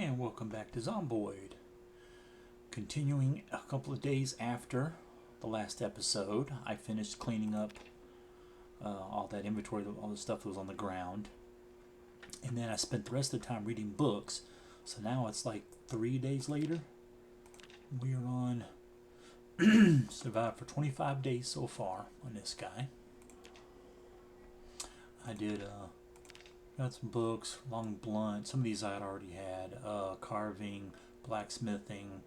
And welcome back to Zomboid. Continuing a couple of days after the last episode, I finished cleaning up all that inventory, all the stuff that was on the ground. And then I spent the rest of the time reading books. So now it's like 3 days later. We are on survived for 25 days so far on this guy. I did got some books, long blunt. Some of these I had already had. Carving, blacksmithing,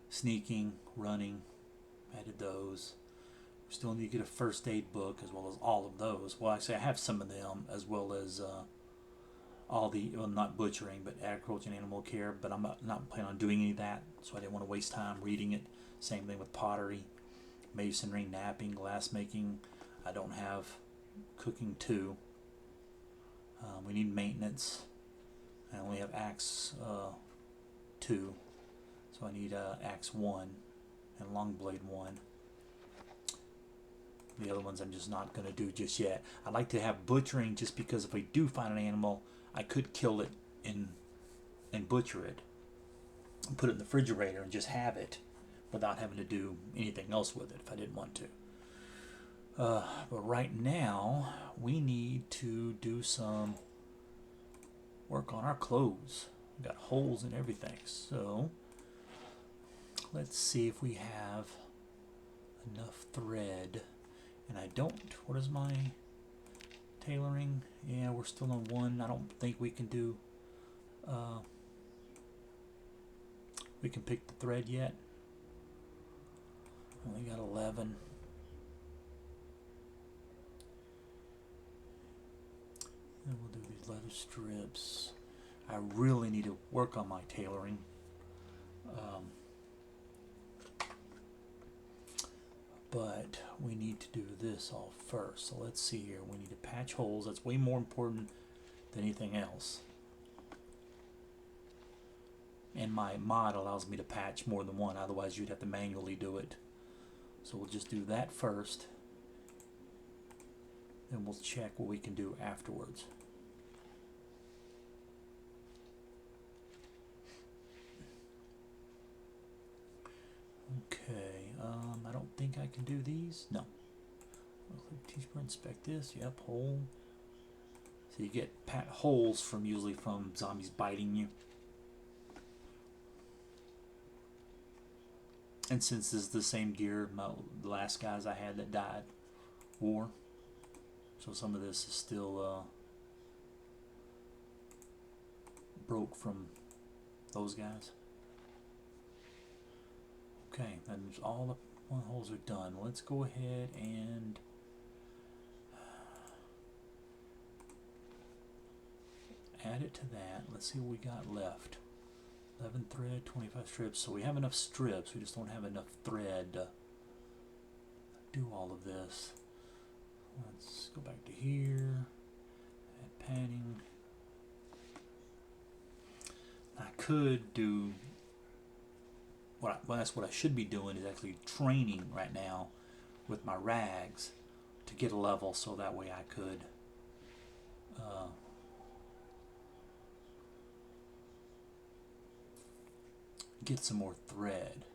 sneaking, running. Added those. We still need to get a first aid book as well as all of those. Well, actually, I have some of them as well as all the, well, not butchering, but agriculture and animal care. But I'm not planning on doing any of that, so I didn't want to waste time reading it. Same thing with pottery, masonry, napping, glass making. I don't have cooking 2. We need maintenance. I only have axe 2, so I need axe 1 and long blade 1. The other ones I'm just not going to do just yet. I'd like to have butchering just because if I do find an animal, I could kill it and butcher it and put it in the refrigerator and just have it without having to do anything else with it if I didn't want to. But right now, we need to do some work on our clothes. We got holes and everything. So, let's see if we have enough thread. And I don't. What is my tailoring? Yeah, we're still on 1. I don't think we can do... we can pick the thread yet. Only got 11. And we'll do these leather strips. I really need to work on my tailoring. But we need to do this all first. So let's see here. We need to patch holes. That's way more important than anything else. And my mod allows me to patch more than one. Otherwise, you'd have to manually do it. So we'll just do that first. Then we'll check what we can do afterwards. Okay, I don't think I can do these. No. Teach or inspect this. Yep, hole. So you get holes from usually from zombies biting you. And since this is the same gear the last guys I had that died wore, so some of this is still broke from those guys. Okay, then all the holes are done. Let's go ahead and add it to that. Let's see what we got left. 11 thread, 25 strips. So we have enough strips. We just don't have enough thread to do all of this. Let's go back to here. Add padding. I could do... well, that's what I should be doing is actually training right now with my rags to get a level so that way I could get some more thread.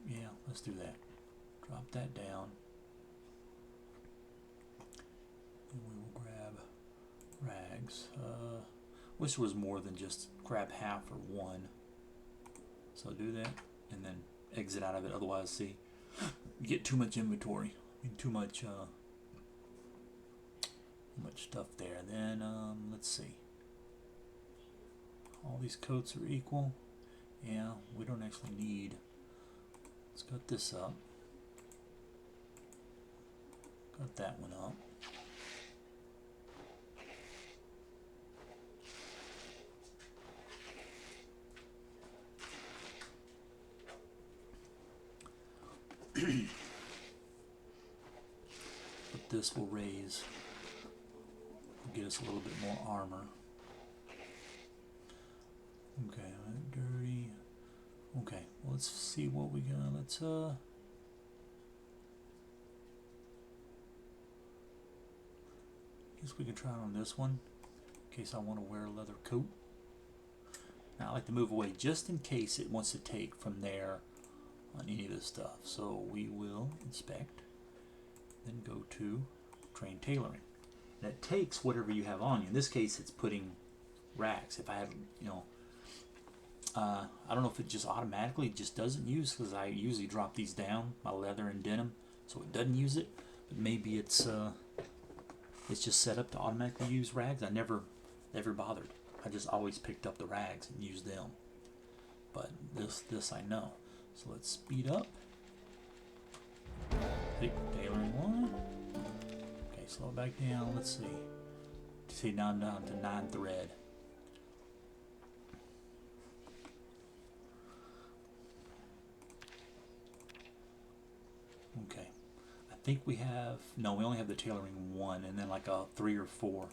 Yeah, let's do that. Drop that down. And we will grab rags. Wish there was more than just grab half or 1. So do that and then exit out of it. Otherwise, see, you get too much inventory. I mean, too much stuff there. And then let's see. All these coats are equal. Yeah, we don't actually need. Let's cut this up. Cut that one up. But this will raise, get us a little bit more armor. Okay, dirty. Okay, well, let's see what we got. Let's guess we can try it on this one in case I want to wear a leather coat. Now I like to move away just in case it wants to take from there on any of this stuff. So we will inspect, then go to train tailoring. And it takes whatever you have on you. In this case, it's putting rags. If I have, you know, I don't know if it just automatically just doesn't use, because I usually drop these down, my leather and denim, so it doesn't use it. But maybe it's just set up to automatically use rags. I never bothered. I just always picked up the rags and used them. But this I know. So let's speed up. Pick tailoring one. Okay, slow it back down. Let's see. See, down to 9 thread. Okay. I think we have, no, we only have the tailoring 1 and then like a 3 or 4.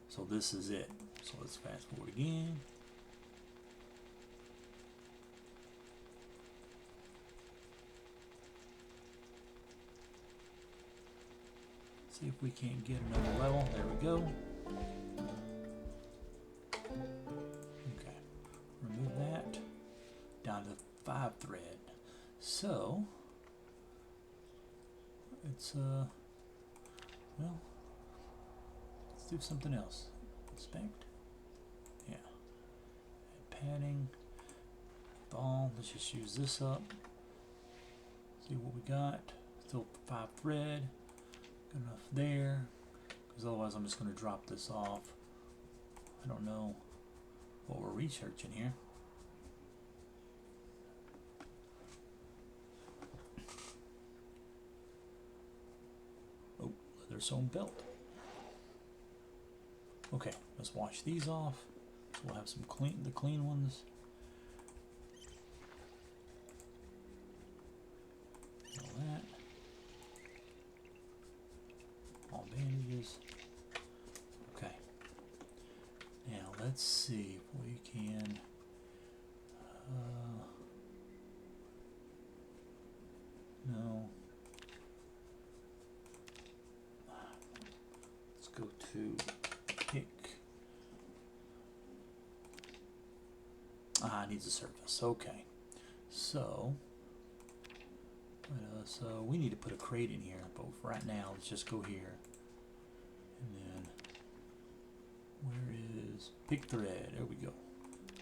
So this is it. So let's fast forward again. See if we can't get another level. There we go. Okay. Remove that. Down to 5 thread. So it's well, let's do something else. Inspect. Yeah. Add padding. Ball. Let's just use this up. See what we got. Still 5 thread. Good enough there. Because otherwise I'm just going to drop this off. I don't know what we're researching here. Oh, leather sewn belt. Okay, let's wash these off. So we'll have some the clean ones. All that. All bandages. Okay. Now let's see if we can. No. Let's go to pick. Ah, it needs a surface. Okay. So, so we need to put a crate in here, but for right now, let's just go here. And then, where is pick thread? There we go.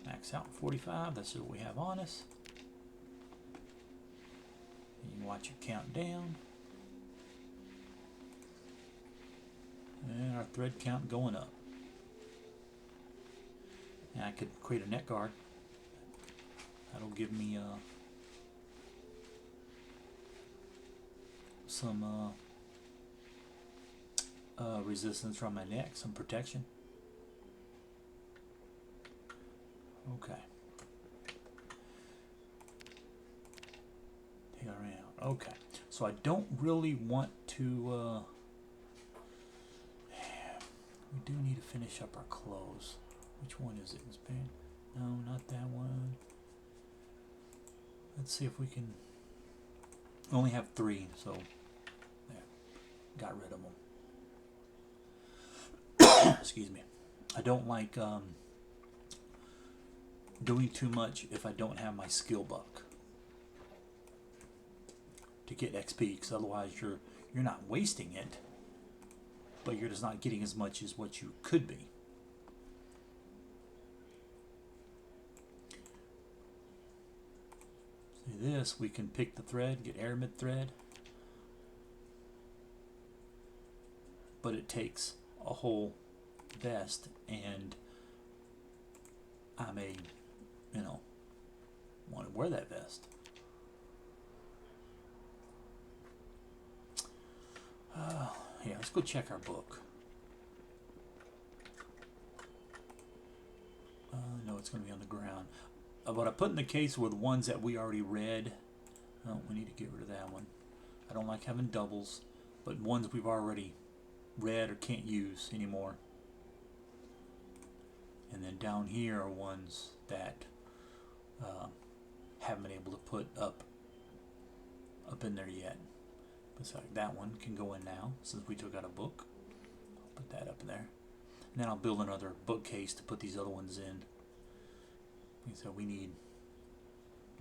Max out 45. That's what we have on us. And you can watch it count down. And our thread count going up. And I could create a neck guard. That'll give me some resistance from my neck, some protection. Okay. Tail around. Okay. So I don't really want to. We do need to finish up our clothes. Which one is it? No, not that one. Let's see if we can. Only have 3, so there. Got rid of them. Excuse me. I don't like doing too much if I don't have my skill buck to get XP, because otherwise you're not wasting it, but you're just not getting as much as what you could be. See this, we can pick the thread, get aramid thread, but it takes a whole vest, and I may, you know, want to wear that vest. Yeah, let's go check our book. No, it's going to be on the ground. But I put in the case with ones that we already read. Oh, we need to get rid of that one. I don't like having doubles, but ones we've already read or can't use anymore. And then down here are ones that haven't been able to put up in there yet. It's like that one can go in now since we took out a book. Put that up there. And then I'll build another bookcase to put these other ones in. So we need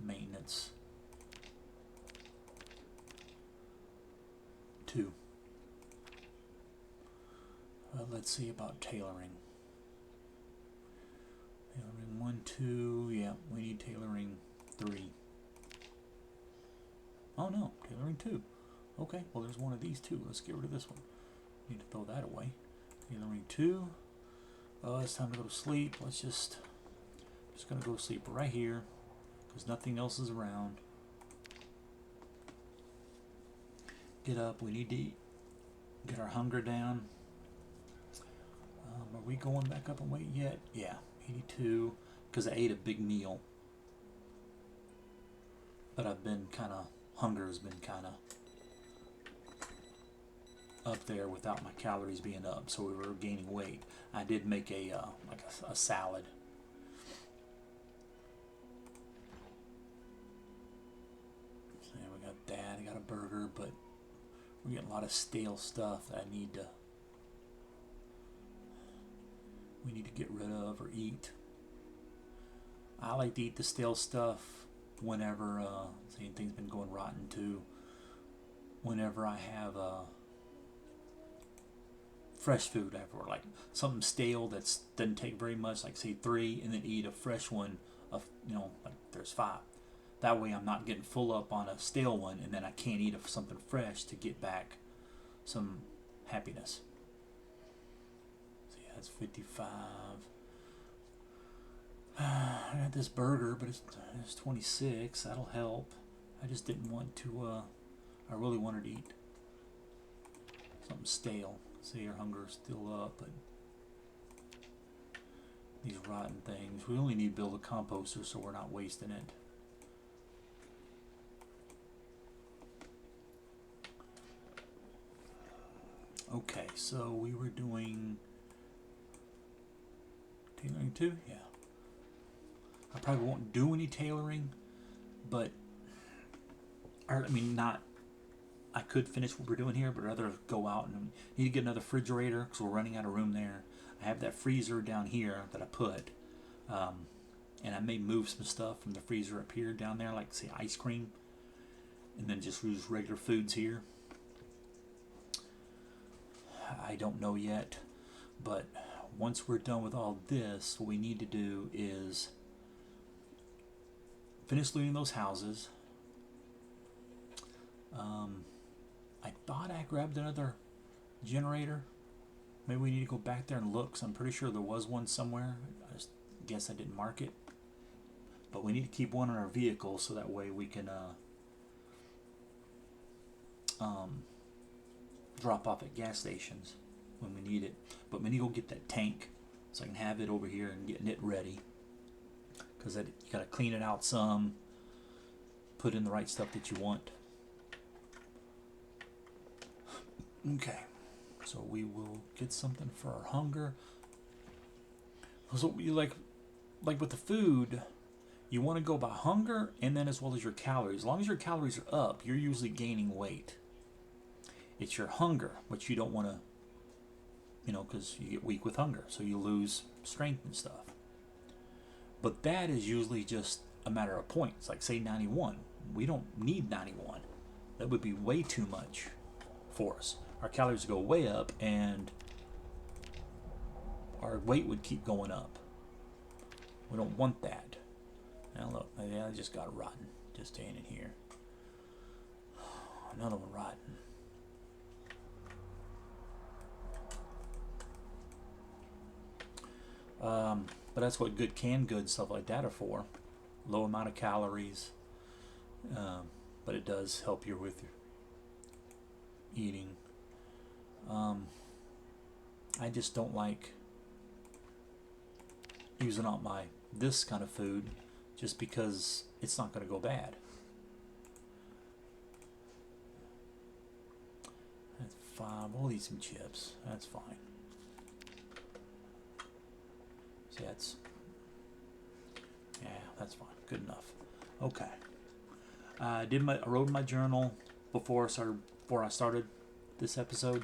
maintenance. 2. Let's see about tailoring. Tailoring 1, 2. Yeah, we need tailoring 3. Oh no, tailoring 2. Okay, well there's one of these too. Let's get rid of this one. Need to throw that away. Tailoring 2. It's time to go to sleep. Let's just gonna go to sleep right here because nothing else is around. Get up. We need to eat. Get our hunger down. Are we going back up in weight yet? Yeah, 82 because I ate a big meal. But I've been kind of, hunger has been kind of up there without my calories being up, so we were gaining weight. I did make a like a salad. So yeah, we got that. I got a burger, but we're getting a lot of stale stuff that we need to get rid of or eat. I like to eat the stale stuff whenever anything's been going rotten too. Whenever I have fresh food after, like something stale that doesn't take very much, like say 3, and then eat a fresh one of, like there's 5. That way I'm not getting full up on a stale one and then I can't eat something fresh to get back some happiness. So yeah, that's 55. I got this burger, but it's 26. That'll help. I just didn't want to, I really wanted to eat something stale. See, your hunger's still up, but these rotten things. We only need to build a composter so we're not wasting it. Okay, so we were doing tailoring 2? Yeah. I probably won't do any tailoring, but I could finish what we're doing here, but I'd rather go out and need to get another refrigerator because we're running out of room there. I have that freezer down here that I put, and I may move some stuff from the freezer up here down there, like say ice cream, and then just use regular foods here. I don't know yet, but once we're done with all this, what we need to do is finish looting those houses. I thought I grabbed another generator. Maybe we need to go back there and look, 'cause I'm pretty sure there was one somewhere. I just guess I didn't mark it. But we need to keep one in our vehicle so that way we can drop off at gas stations when we need it. But we need to go get that tank so I can have it over here and getting it ready. Because you got to clean it out some, put in the right stuff that you want. Okay, so we will get something for our hunger. So we like with the food, you want to go by hunger and then as well as your calories. As long as your calories are up, you're usually gaining weight. It's your hunger, which you don't want to, because you get weak with hunger, so you lose strength and stuff. But that is usually just a matter of points. Like say 91. We don't need 91. That would be way too much for us. Our calories go way up and our weight would keep going up. We don't want that. Now look, maybe I just got rotten just staying in here. Another one rotten. But that's what good canned goods, stuff like that are for. Low amount of calories. But it does help you with your eating. I just don't like using up this kind of food just because it's not going to go bad. That's 5. We'll eat some chips. That's fine. See, that's fine. Good enough. Okay. I wrote in my journal before I started this episode.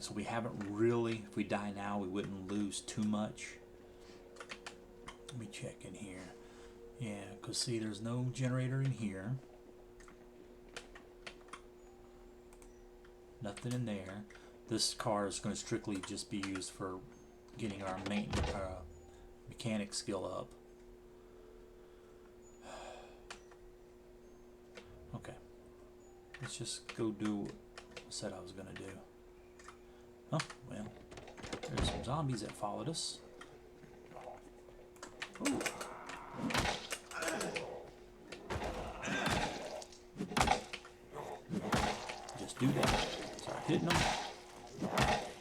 So we haven't really, if we die now, we wouldn't lose too much. Let me check in here. Yeah, because see, there's no generator in here. Nothing in there. This car is going to strictly just be used for getting our mechanic skill up. Okay. Let's just go do what I said I was going to do. Oh, well. There's some zombies that followed us. Ooh. Just do that. Start hitting them.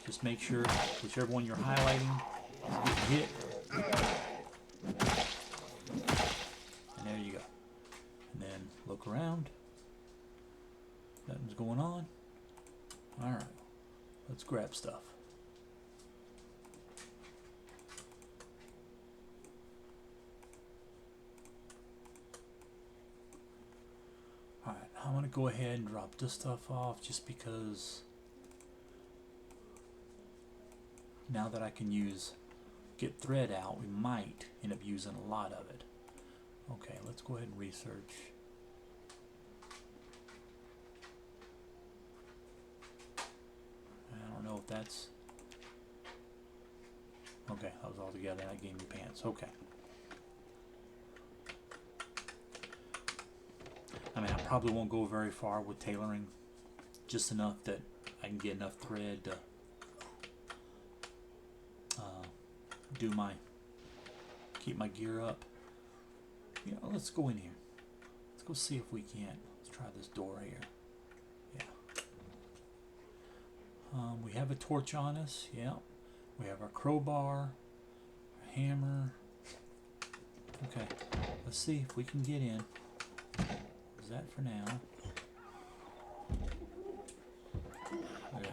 Just make sure whichever one you're highlighting is getting hit. And there you go. And then look around. Nothing's going on. Alright. Let's grab stuff. Alright, I'm going to go ahead and drop this stuff off just because now that I can get thread out, we might end up using a lot of it. Okay, let's go ahead and research. I don't know if that's... Okay, that was all together. That gave me pants. Okay. I mean, I probably won't go very far with tailoring. Just enough that I can get enough thread to keep my gear up. You know, let's go in here. Let's go see if we can't. Let's try this door here. Yeah. We have a torch on us. Yeah. We have our crowbar, our hammer. Okay. Let's see if we can get in. Is that for now? There.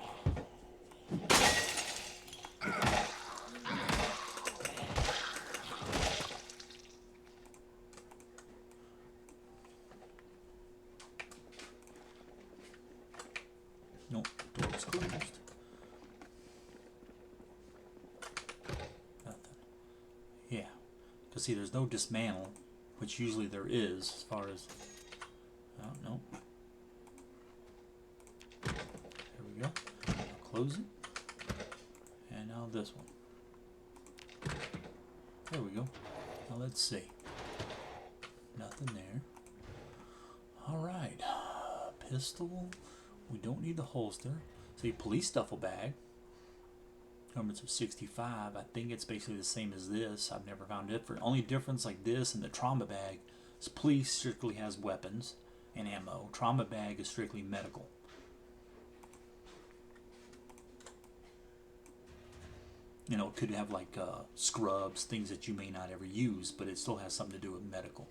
Nope, door's closed. Nothing. Yeah. Because see, there's no dismantle, which usually there is as far as... Oh, no. There we go. I'll close it. And now this one. There we go. Now let's see. Nothing there. Alright. Pistol. We don't need the holster. See, police duffel bag. Numbers of 65. I think it's basically the same as this. I've never found it. For only difference like this and the trauma bag is police strictly has weapons and ammo. Trauma bag is strictly medical. You know, it could have like scrubs, things that you may not ever use, but it still has something to do with medical.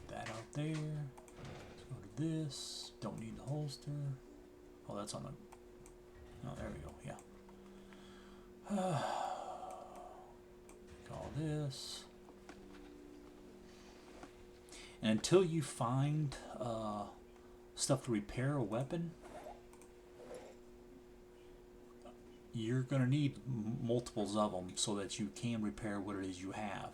That out there. Let's go to this. Don't need the holster. Oh, that's on the... Oh, there we go. Yeah. All this. And until you find stuff to repair a weapon, you're going to need multiples of them so that you can repair what it is you have.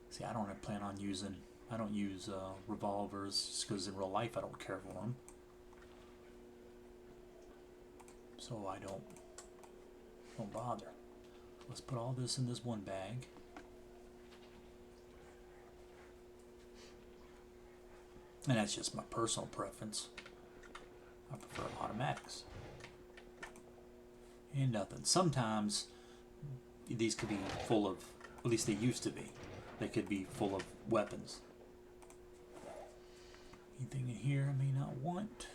See, I don't plan on using... I don't use revolvers just because in real life I don't care for them. So I don't bother. Let's put all this in this one bag. And that's just my personal preference. I prefer automatics. And nothing. Sometimes these could be full of, at least they used to be, they could be full of weapons. Anything in here I may not want?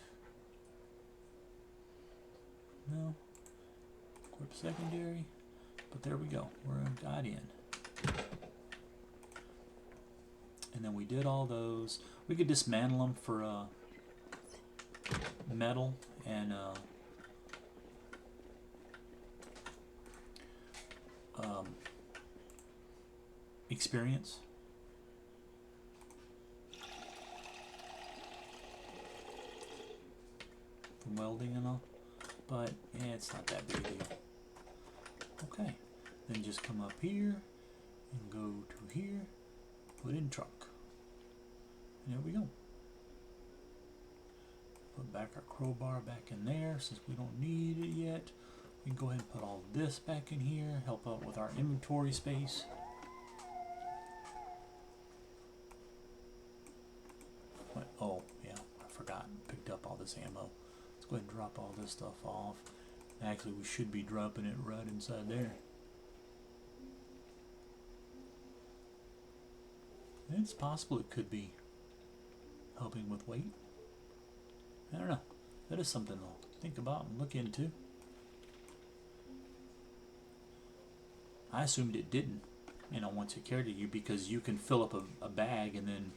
No. Equip secondary. But there we go. We're got in. And then we did all those. We could dismantle them for metal and experience. From welding and all. but yeah, it's not that big a deal. Okay, then just come up here and go to here, put in truck. And there we go. Put back our crowbar back in there since we don't need it yet. We can go ahead and put all this back in here, help out with our inventory space. What? Oh, yeah, I forgot. Picked up all this ammo. Let's go ahead and drop all this stuff off. Actually, we should be dropping it right inside there. It's possible it could be helping with weight. I don't know. That is something to think about and look into. I assumed it didn't, once it carried you, because you can fill up a bag and then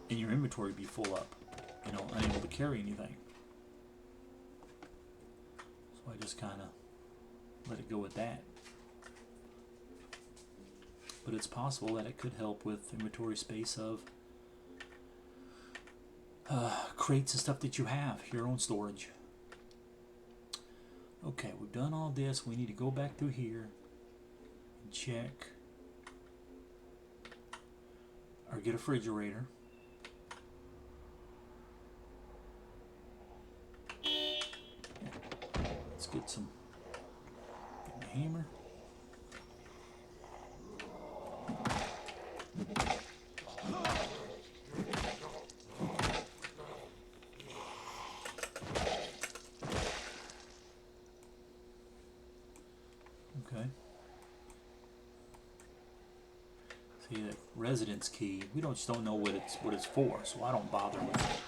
in your inventory be full up, unable to carry anything. So I just kind of let it go with that. But it's possible that it could help with inventory space of crates and stuff that you have, your own storage. Okay, we've done all this. We need to go back through here and check or get a refrigerator. Let's get my hammer. Okay. See, the residence key, we just don't know what it's for, so I don't bother with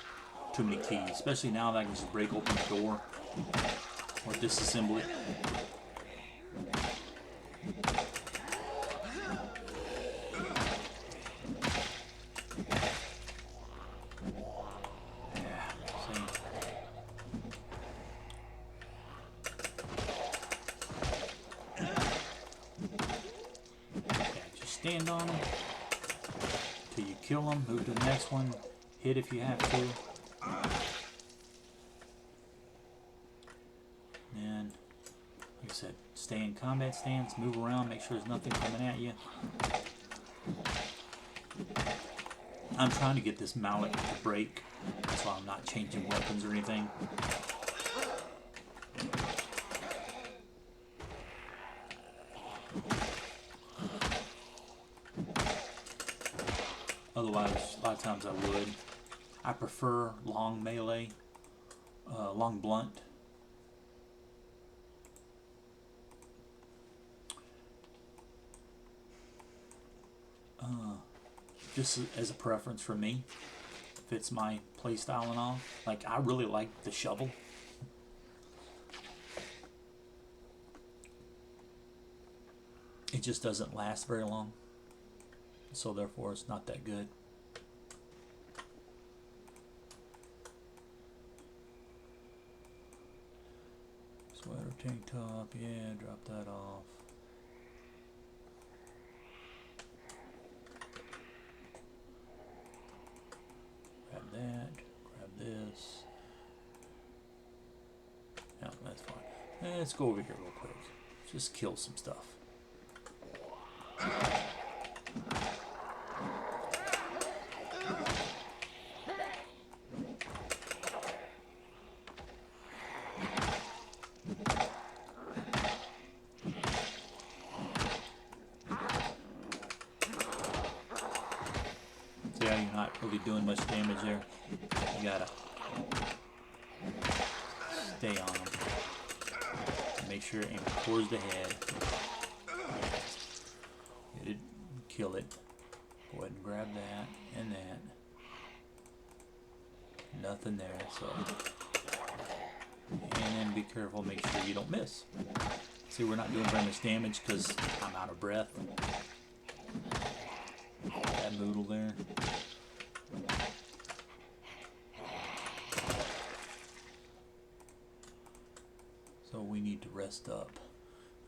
too many keys, especially now that I can just break open the door or disassemble it. Stand on them till you kill them. Move to the next one. Hit if you have to. And like I said, stay in combat stance. Move around. Make sure there's nothing coming at you. I'm trying to get this mallet to break, so I'm not changing weapons or anything. Otherwise, a lot of times I would. I prefer long melee, long blunt. Just as a preference for me. Fits my play style and all. Like, I really like the shovel. It just doesn't last very long. So therefore it's not that good. Sweater, tank top, yeah, drop that off. Grab that, grab this. Yeah, that's fine. Let's go over here real quick. Just kill some stuff. See how you're not really doing much damage there? You gotta stay on them. Make sure aim towards the head. Hit it, kill it. Go ahead and grab that and that. Nothing there, so. And then be careful, make sure you don't miss. See, we're not doing very much damage because I'm out of breath. That noodle there. So we need to rest up.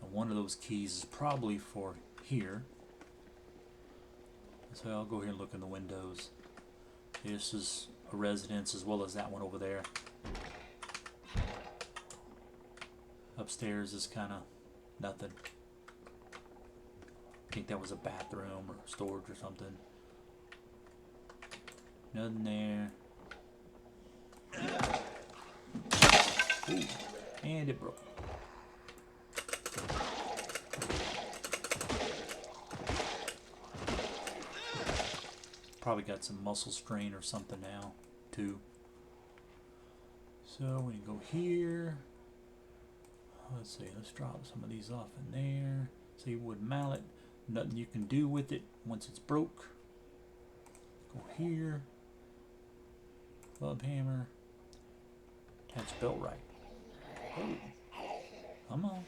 And one of those keys is probably for here. So I'll go here and look in the windows. This is a residence as well as that one over there. Upstairs is kind of nothing. I think that was a bathroom or storage or something. Nothing there. Ooh, and it broke. Probably got some muscle strain or something now, too. So we go here. Let's see, let's drop some of these off in there. See, wood mallet, nothing you can do with it once it's broke. Go here. Club hammer. Attach belt right. Oh, come on.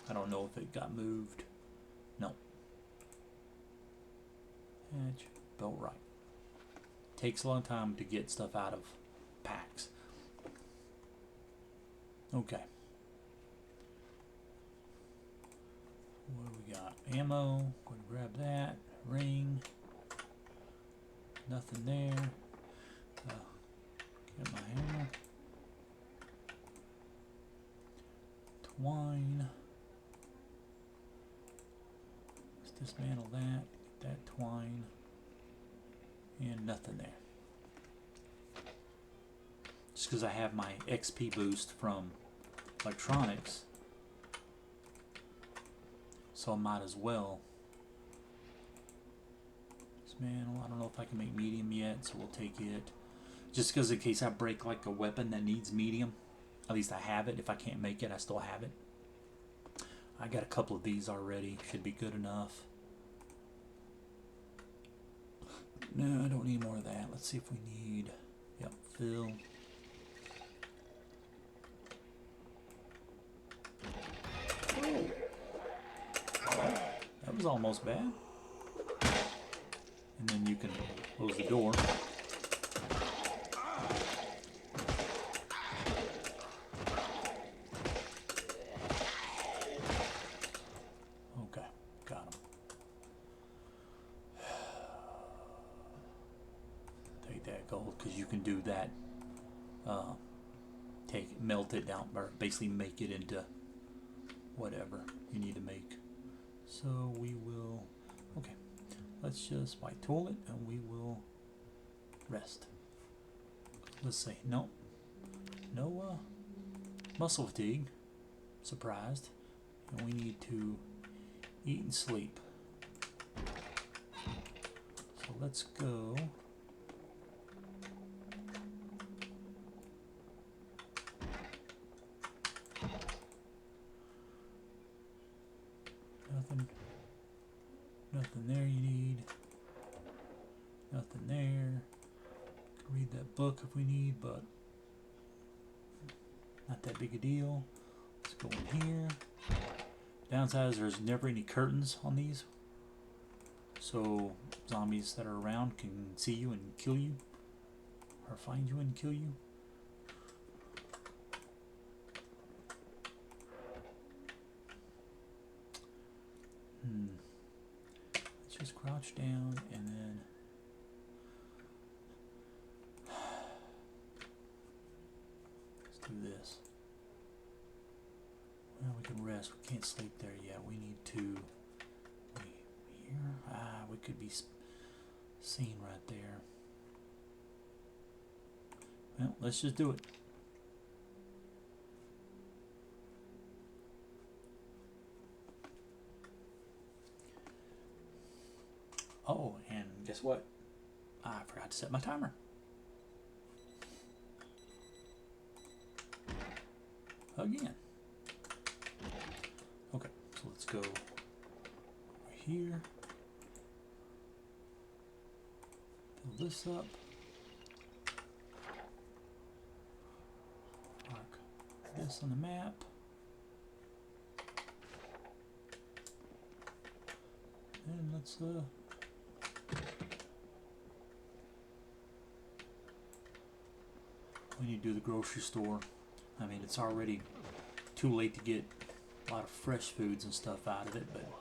I don't know if it got moved. No. Attach belt right. Takes a long time to get stuff out of packs. Okay. What do we got? Ammo. Go to grab that. Ring. Nothing there. Get my hammer. Twine. Let's dismantle that. Get that twine. And nothing there. Just because I have my XP boost from electronics, so I might as well dismantle. I don't know if I can make medium yet, so we'll take it. Just because in case I break like a weapon that needs medium, at least I have it. If I can't make it, I still have it. I got a couple of these already. Should be good enough. No, I don't need more of that. Let's see if we need, yep, fill. Oh. That was almost bad. And then you can close the door. Okay, got him. Take that gold, because you can do that. Melt it down, or basically make it into whatever you need to make. So we will, okay, let's just white tool it and we will rest. Let's see, no muscle fatigue, surprised, and we need to eat and sleep. So let's go. Nothing there you need. Nothing there. Can read that book if we need, but not that big a deal. Let's go in here. Downside is there's never any curtains on these, so zombies that are around can see you and kill you, or find you and kill you. Let's just crouch down and then let's do this. Well, we can rest. We can't sleep there yet. We need to. Here, we could be seen right there. Well, let's just do it. Oh, and guess what? I forgot to set my timer. Again. Okay, so let's go right here. Fill this up. Mark this on the map. And let's we need to do the grocery store. I mean, it's already Too late to get a lot of fresh foods and stuff out of it, but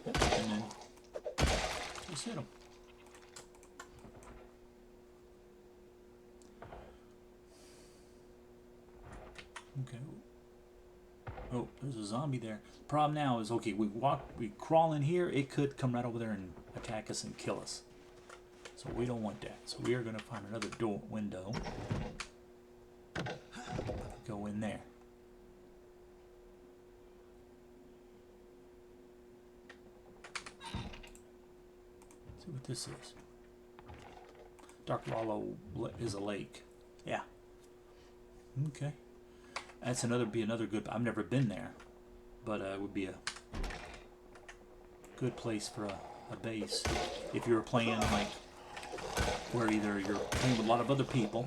and then just hit them. Okay. Oh, there's a zombie there. Problem now is, okay, we crawl in here, it could come right over there and attack us and kill us. So we don't want that. So we are going to find another window. Go in there. See what this is. Dark Lava is a lake. Yeah. Okay. That's another good. I've never been there, but it would be a good place for a base if you were playing like where either you're playing with a lot of other people,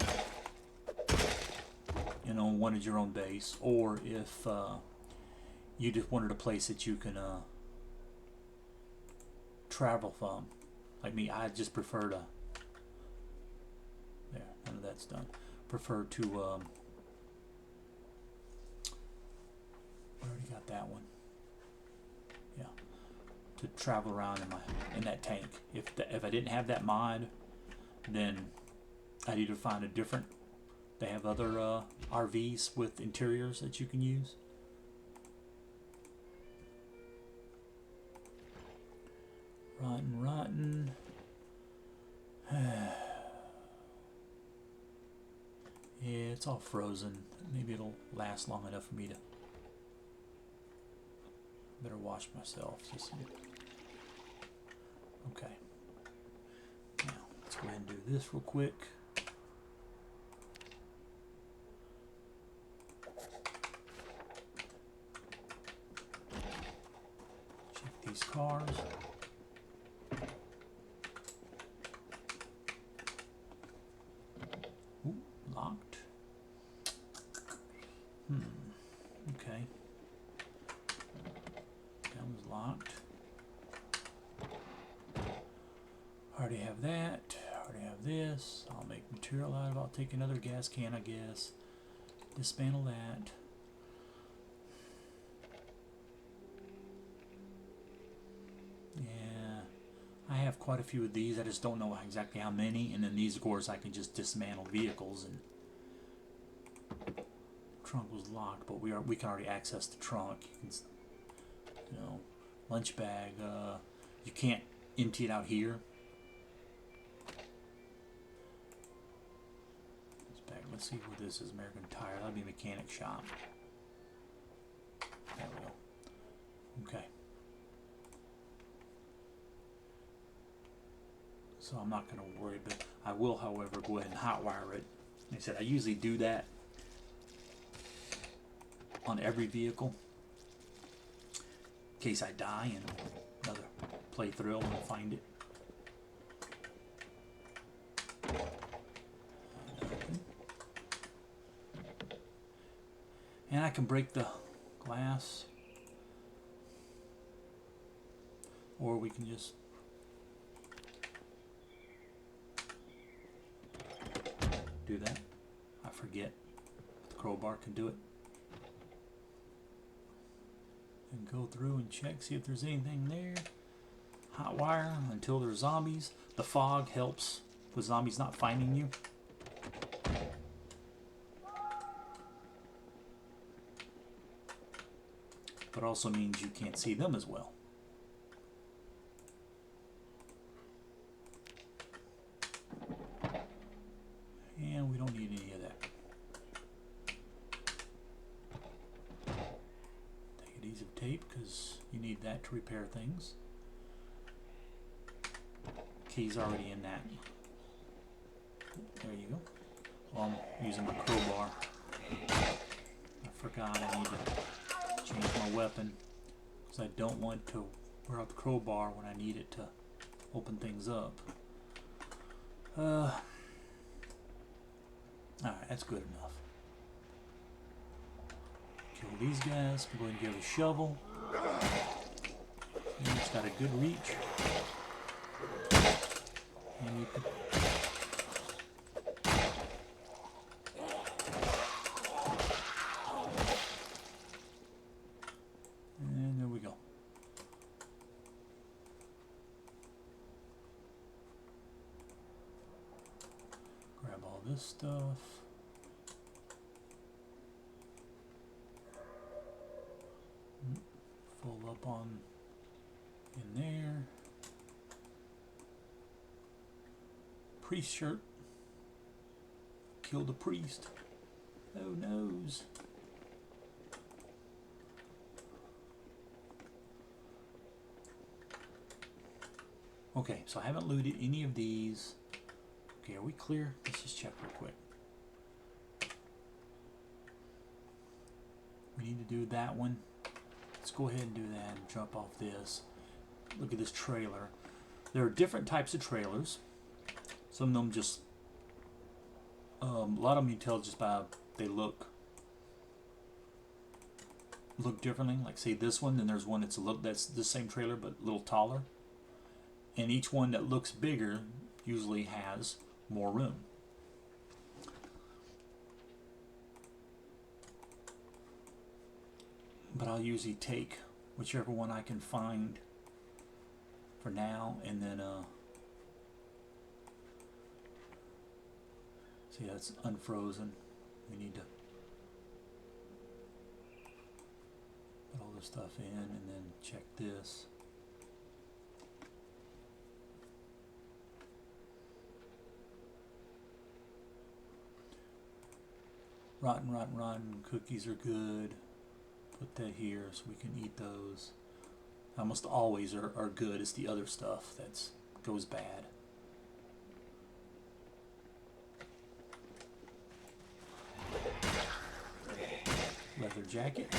you know, wanted your own base, or if you just wanted a place that you can travel from. Like me, I just prefer to. There, none of that's done. Prefer to. I already got that one. Yeah, to travel around in that tank. If I didn't have that mod, then I'd either find a different. They have other RVs with interiors that you can use. Rotten. Yeah, it's all frozen. Maybe it'll last long enough for me to. Better wash myself. Okay. Now, let's go ahead and do this real quick. Check these cars. Ooh, locked. Okay. That was locked. Already have that. Already have this. I'll make material out of it. I'll take another gas can, I guess. Dismantle that. Yeah. I have quite a few of these. I just don't know exactly how many. And then these, of course, I can just dismantle vehicles. And the trunk was locked, but we can already access the trunk. You know, lunch bag. You can't empty it out here. This bag. Let's see what this is. American Tire. That'll be mechanic shop. There we go. Okay. So I'm not going to worry, but I will, however, go ahead and hotwire it. Like I said, I usually do that on every vehicle in case I die and another playthrough and find it. And I can break the glass, or we can just do that. I forget. The crowbar can do it. And go through and check, see if there's anything there. Hot wire until there's zombies. The fog helps with zombies not finding you. But also means you can't see them as well. And we don't need any of that. Take adhesive tape because you need that to repair things. Key's already in that. There you go. Well, I'm using my crowbar. I forgot I need to change my weapon because I don't want to wear out the crowbar when I need it to open things up. Alright, that's good enough. Kill these guys. Go ahead and give it a shovel. And it's got a good reach. And you can and there we go. Grab all this stuff. Full up on in there. Priest shirt. Kill the priest. Oh noes. Okay, so I haven't looted any of these. Okay, are we clear? Let's just check real quick. We need to do that one. Let's go ahead and do that and jump off this. Look at this trailer. There are different types of trailers. Some of them just, a lot of them you tell just by they look differently. Like say this one, then there's one that's the same trailer but a little taller. And each one that looks bigger usually has more room. But I'll usually take whichever one I can find for now, and then see, that's unfrozen. We need to put all this stuff in and then check this. Rotten cookies are good. Put that here so we can eat those. Almost always are good. It's the other stuff that goes bad. Leather jacket.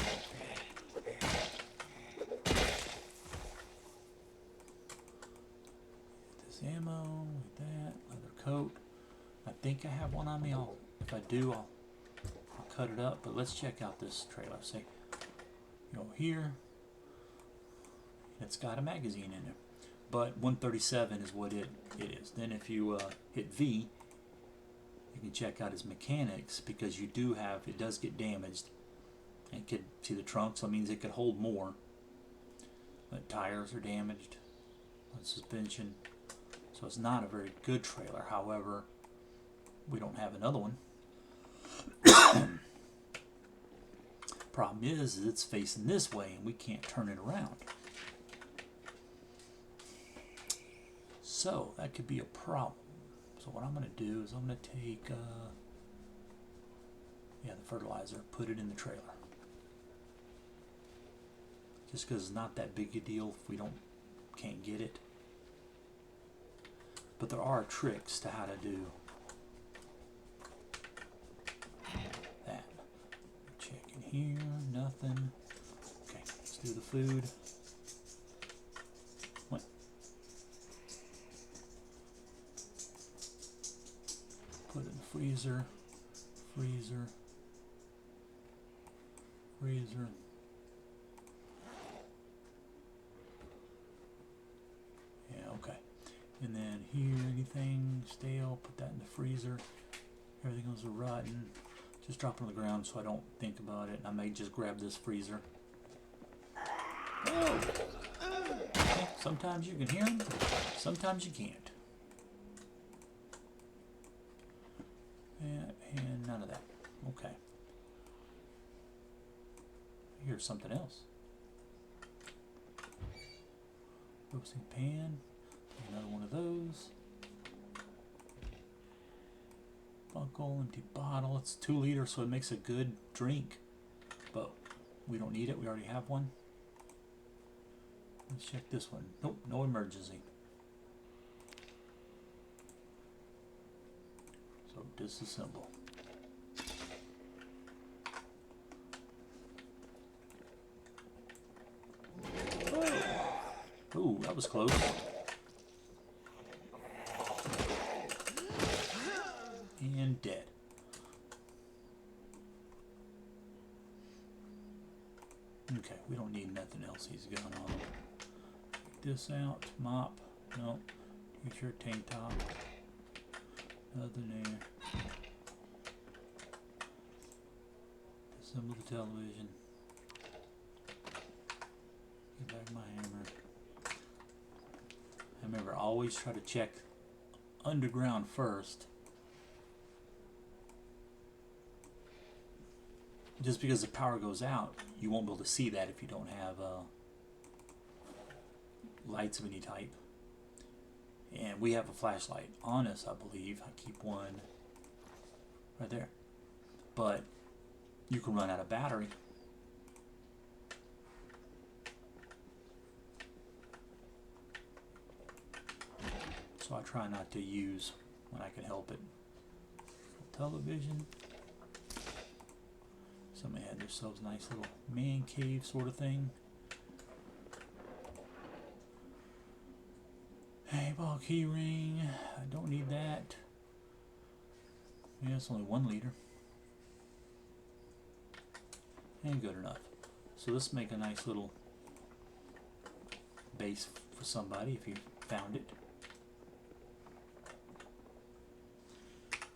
This ammo, like that. Leather coat. I think I have one on me. If I do, I'll cut it up. But let's check out this trailer. Say, you know, here. It's got a magazine in it, but 137 is what it is. Then if you hit V, you can check out its mechanics, because you do have, it does get damaged. And could see the trunk, so it means it could hold more. But tires are damaged, suspension, so it's not a very good trailer. However, we don't have another one. Problem is it's facing this way and we can't turn it around. So that could be a problem. So what I'm going to do is I'm going to take the fertilizer, put it in the trailer. Just because it's not that big a deal if we can't get it. But there are tricks to how to do that. Check in here, nothing. Okay, let's do the food. What? Put it in the freezer, freezer. Yeah, okay. And then here, anything stale, put that in the freezer. Everything else is rotten. Just drop it on the ground so I don't think about it. I may just grab this freezer. Oh! Okay. Sometimes you can hear them, sometimes you can't. And none of that. Okay. Here's something else. Roasting pan. Another one of those. Buckle, empty bottle. It's 2 liters, so it makes a good drink. But we don't need it. We already have one. Let's check this one. Nope, no emergency. So disassemble. Ooh, that was close. And dead. Okay, we don't need nothing else. else he's got on him. Take this out. Mop. Nope. Get your tank top. Nothing there. Assemble the television. Get back my hammer. I remember, always try to check underground first. Just because the power goes out, you won't be able to see that if you don't have lights of any type. And we have a flashlight on us, I believe. I keep one right there. But you can run out of battery. So I try not to use when I can help it. Television. Somebody had themselves a nice little man cave sort of thing. Hey, ball key ring. I don't need that. Yeah, it's only 1 liter. And good enough. So let's make a nice little base for somebody if you found it.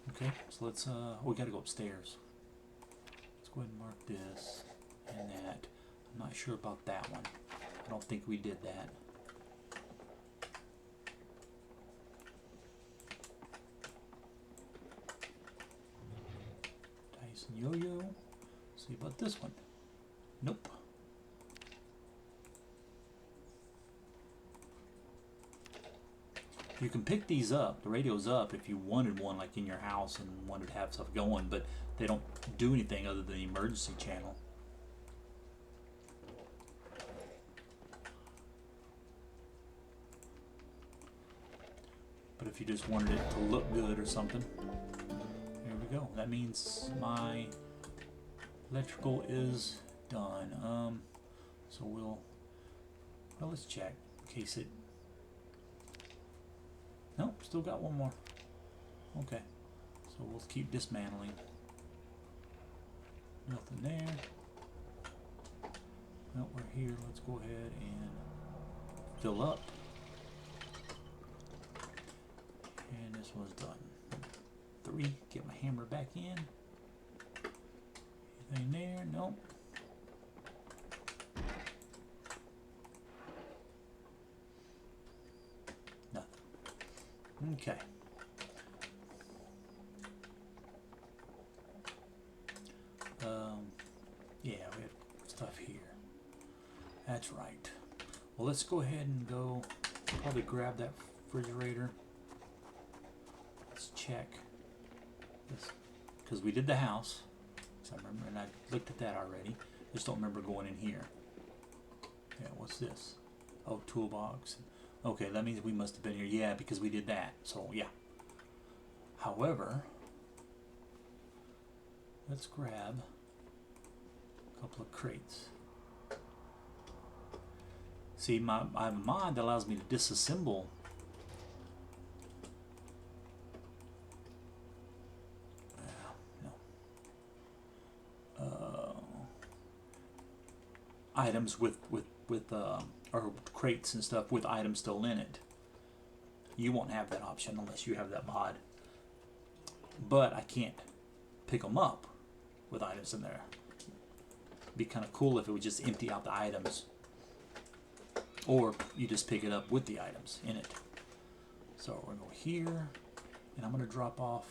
Okay, so let's we gotta go upstairs. Let's go ahead and mark this and that. I'm not sure about that one. I don't think we did that. Tyson yo-yo. See about this one. Nope. You can pick these up, the radio's up, if you wanted one like in your house and wanted to have stuff going, but they don't do anything other than the emergency channel. But if you just wanted it to look good or something, here we go. That means my electrical is done. So well, let's check in case it. Nope, still got one more. Okay, so we'll keep dismantling. Nothing there. Nope, we're here. Let's go ahead and fill up. And this one's done. 3. Get my hammer back in. Anything there? Nope. Okay. Yeah, we have stuff here. That's right. Well, let's go ahead and go probably grab that refrigerator. Let's check this because we did the house. So I remember, and I looked at that already. Just don't remember going in here. Yeah, what's this? Oh, toolbox. Okay, that means we must have been here. Yeah, because we did that. So, yeah. However, let's grab a couple of crates. See, I have a mod that allows me to disassemble items with or crates and stuff with items still in it. You won't have that option unless you have that mod. But I can't pick them up with items in there. It'd be kind of cool if it would just empty out the items. Or you just pick it up with the items in it. So we're going to go here, and I'm going to drop off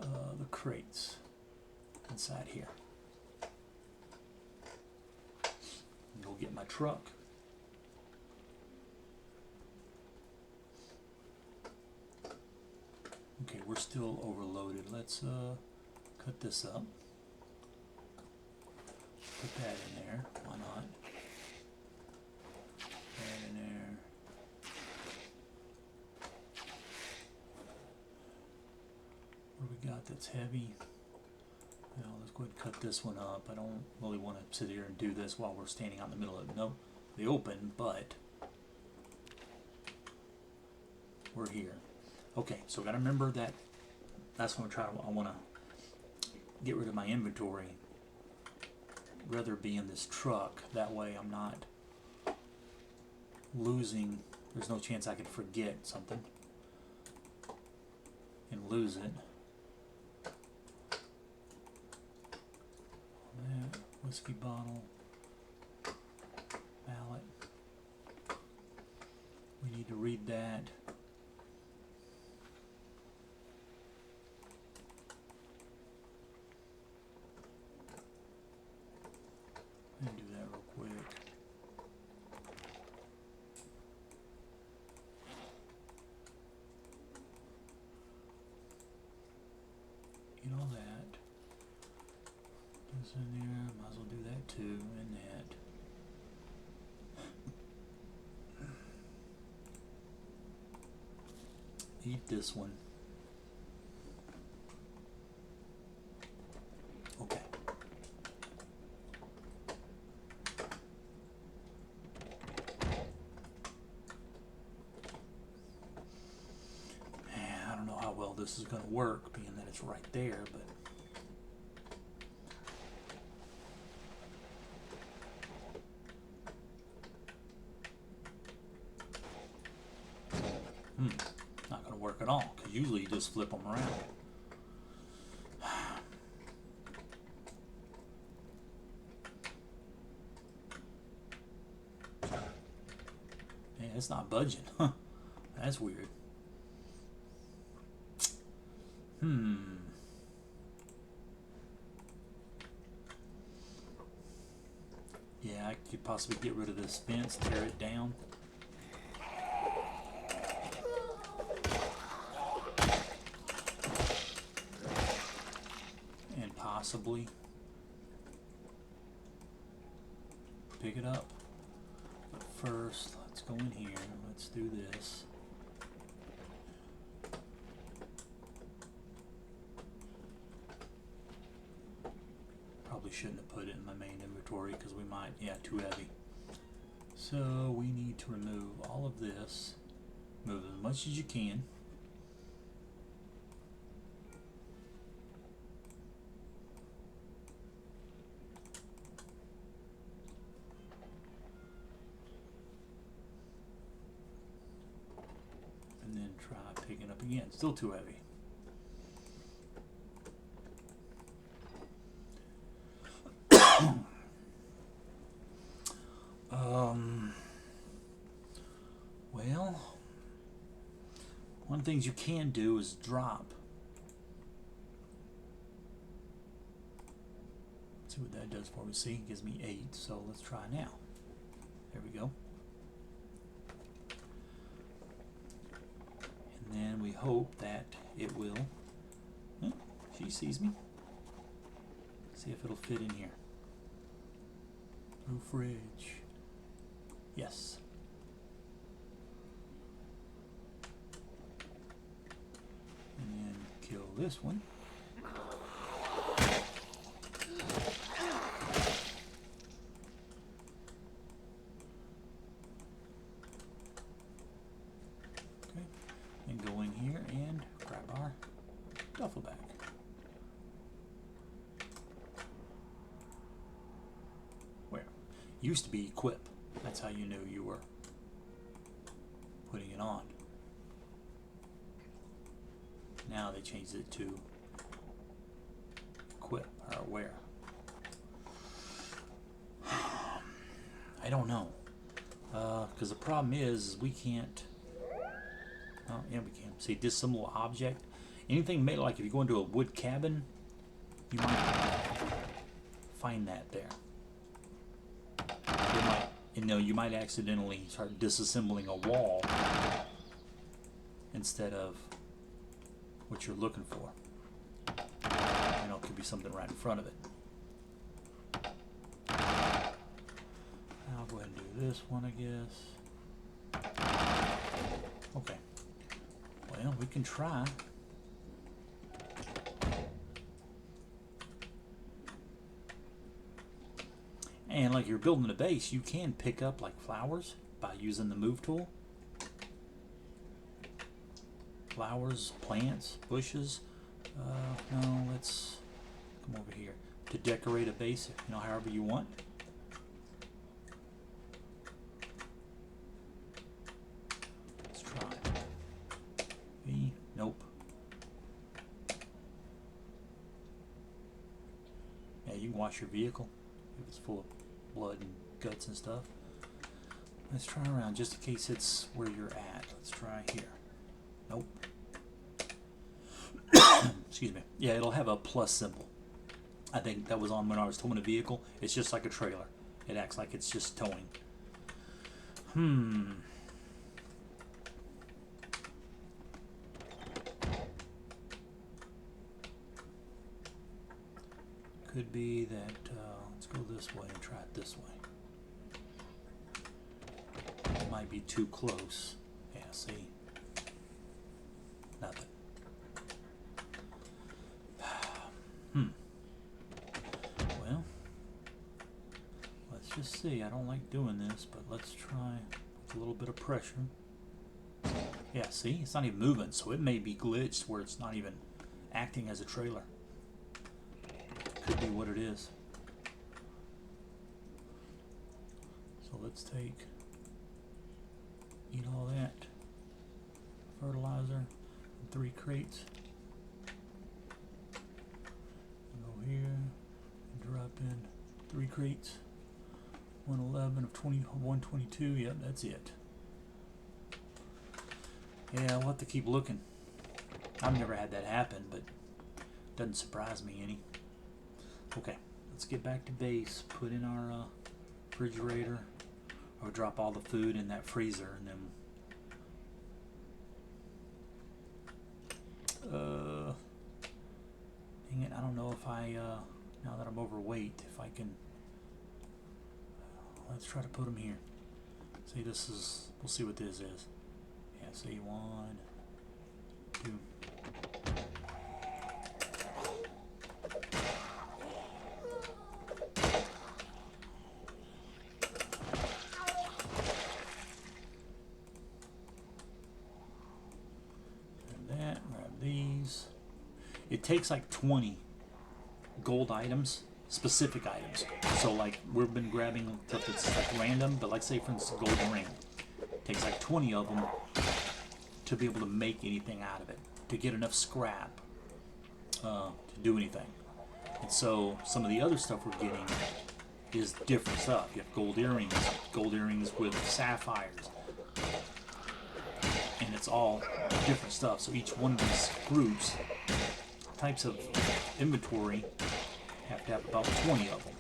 the crates inside here. Go get my truck. Okay, we're still overloaded. Let's cut this up. Put that in there. Why not? Put that in there. What do we got that's heavy? Now let's go ahead and cut this one up. I don't really want to sit here and do this while we're standing out in the middle of the open, but we're here. Okay, so got to remember that that's what I'm trying to. I want to get rid of my inventory rather be in this truck. That way I'm not losing. There's no chance I could forget something and lose it. That whiskey bottle, mallet. We need to read that. And do that real quick. Get all that. This in there. Might as well do that too, and that. Eat this one. Okay. I don't know how well this is going to work, being that it's right there, but not going to work at all, because usually you just flip them around. Man, it's not budging. That's weird. Yeah, I could possibly get rid of this fence, tear it down. And possibly pick it up. But first, let's go in here. Let's do this. Probably shouldn't have put it in my main inventory because we might, yeah, too heavy. So we need to remove all of this. Move as much as you can. And then try picking up again. Still too heavy. Well, one of the things you can do is drop. Let's see what that does for me. See, it gives me 8, so let's try now. There we go. And then we hope that it will. Oh, she sees me. See if it'll fit in here. Through fridge. Yes. And then kill this one. Okay. And go in here and grab our duffel bag. Where? Used to be equip. That's how you knew you were putting it on. Now they changed it to equip or wear. I don't know. Because the problem is we can't. Oh, yeah, we can. See, disassemble object. Anything made, like if you go into a wood cabin, you might find that there. You might accidentally start disassembling a wall instead of what you're looking for. You know, it could be something right in front of it. I'll go ahead and do this one, I guess. Okay. Well, we can try. And like you're building a base, you can pick up like flowers by using the move tool. Flowers, plants, bushes. No, let's come over here. to decorate a base, you know, however you want. Let's try V. Nope. Yeah, you can wash your vehicle if it's full of blood and guts and stuff. Let's try around just in case it's where you're at. Let's try here. Nope. Excuse me. Yeah, it'll have a plus symbol. I think that was on when I was towing a vehicle. It's just like a trailer. It acts like it's just towing. Could be that, let's go this way and try it this way. It might be too close. Yeah, see? Nothing. Well, let's just see. I don't like doing this, but let's try with a little bit of pressure. Yeah, see? It's not even moving, so it may be glitched where it's not even acting as a trailer. Could be what it is. So let's eat all that fertilizer, 3 crates. Go here and drop in 3 crates. 111 of 122. Yep, that's it. Yeah, we'll have to keep looking. I've never had that happen, but it doesn't surprise me any. Okay, let's get back to base. Put in our refrigerator, or drop all the food in that freezer, and then dang it, I don't know if I now that I'm overweight, if I can. Let's try to put them here. See, this is, we'll see what this is. Yeah, see, 1, 2. It takes like 20 gold items, specific items. So like we've been grabbing stuff that's like random, but like say for instance golden ring. It takes like 20 of them to be able to make anything out of it, to get enough scrap to do anything. And so some of the other stuff we're getting is different stuff. You have gold earrings with sapphires. And it's all different stuff. So each one of these groups, types of inventory, have to have about 20 of them.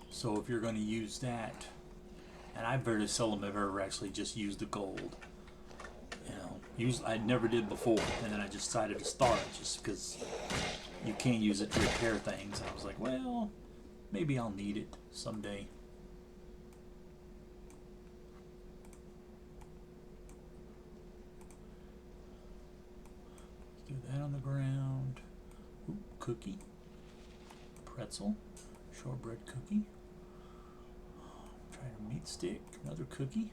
So if you're going to use that, and I very seldom have ever actually just used the gold. You know, I never did before, and then I just decided to start just because you can't use it to repair things. I was like, well, maybe I'll need it someday. Let's do that on the ground. Ooh, cookie. Pretzel. Shortbread cookie. Try a meat stick. Another cookie.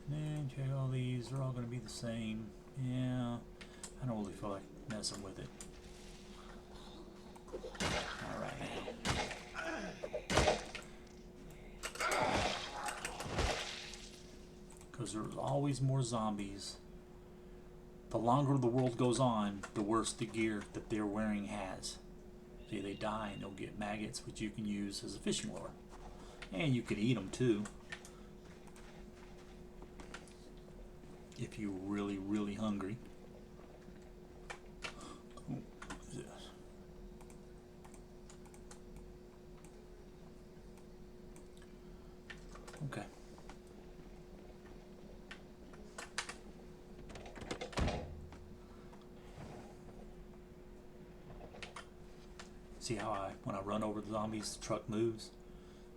And then check all these. They're all going to be the same. Yeah. I don't really feel like messing with it. Alright. Because there's always more zombies. The longer the world goes on, the worse the gear that they're wearing has. See, they die and they'll get maggots, which you can use as a fishing lure. And you can eat them too. If you're really, really hungry. What is this? Okay. See how when I run over the zombies, the truck moves?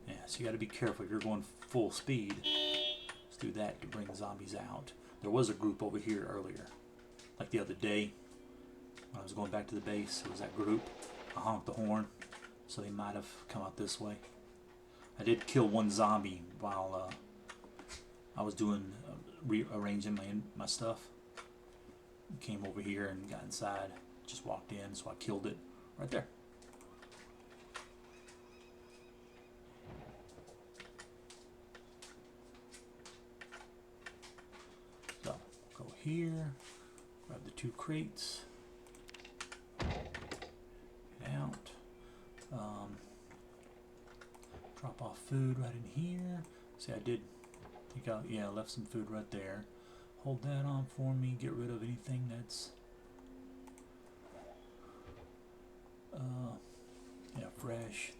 Yeah, so you got to be careful if you're going full speed. Let's do that to bring zombies out. There was a group over here earlier. Like the other day, when I was going back to the base, there was that group. I honked the horn, so they might have come out this way. I did kill one zombie while I was doing rearranging my stuff. Came over here and got inside. Just walked in, so I killed it right there. So go here, grab the 2 crates, get out. Drop off food right in here. See, I did take out, yeah, I left some food right there. Hold that on for me, get rid of anything that's yeah, fresh,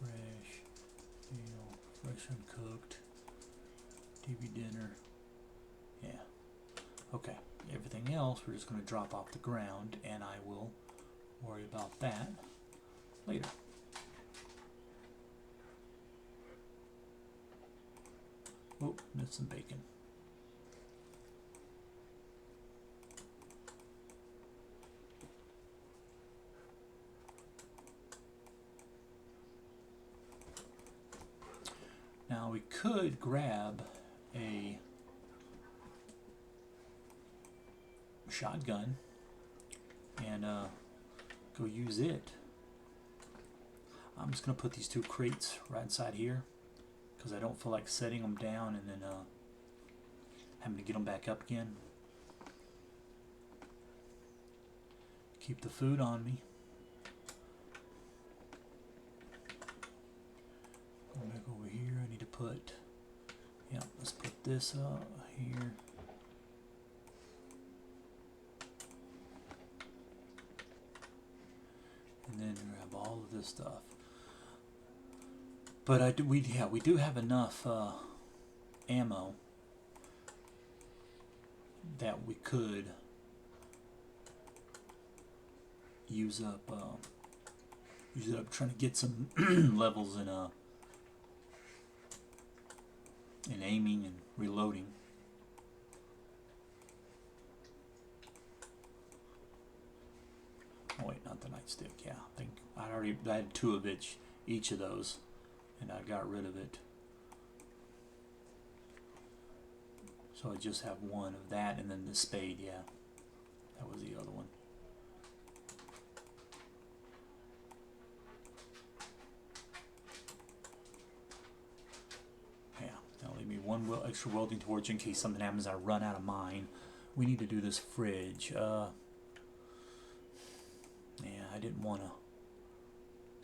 you know, fresh uncooked, TV dinner, yeah. Okay, everything else we're just going to drop off the ground, and I will worry about that later. Oh, missed some bacon. Now we could grab a shotgun and go use it. I'm just going to put these 2 crates right inside here, because I don't feel like setting them down and then having to get them back up again. Keep the food on me. Go back over here. I need to put, yeah, let's put this here. And then grab all of this stuff. But we do have enough ammo that we could use up trying to get some levels in aiming and reloading. Oh wait, not the nightstick. Yeah, I think I had 2 of each of those, and I got rid of it. So I just have 1 of that, and then the spade. Yeah, that was the other one. Yeah, that'll leave me 1 extra welding torch in case something happens. I run out of mine. We need to do this fridge. Yeah, I didn't want to.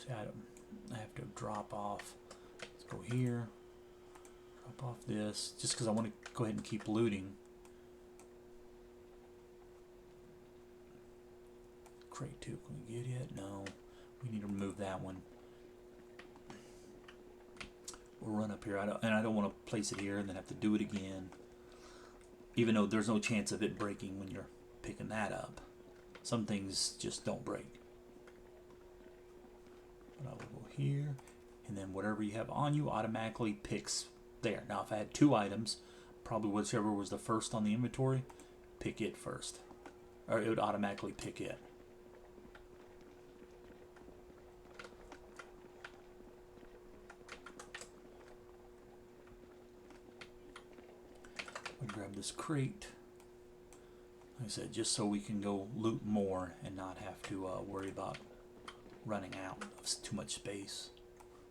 See, I have to drop off. Let's go here. Drop off this, just because I want to go ahead and keep looting. Crate 2, can we get it? No. We need to remove that one. We'll run up here. I don't want to place it here and then have to do it again. Even though there's no chance of it breaking when you're picking that up. Some things just don't break. But I will go here, and then whatever you have on you automatically picks there. Now if I had 2 items, probably whichever was the first on the inventory, pick it first. Or it would automatically pick it. We grab this crate. Like I said, just so we can go loot more and not have to worry about running out of too much space.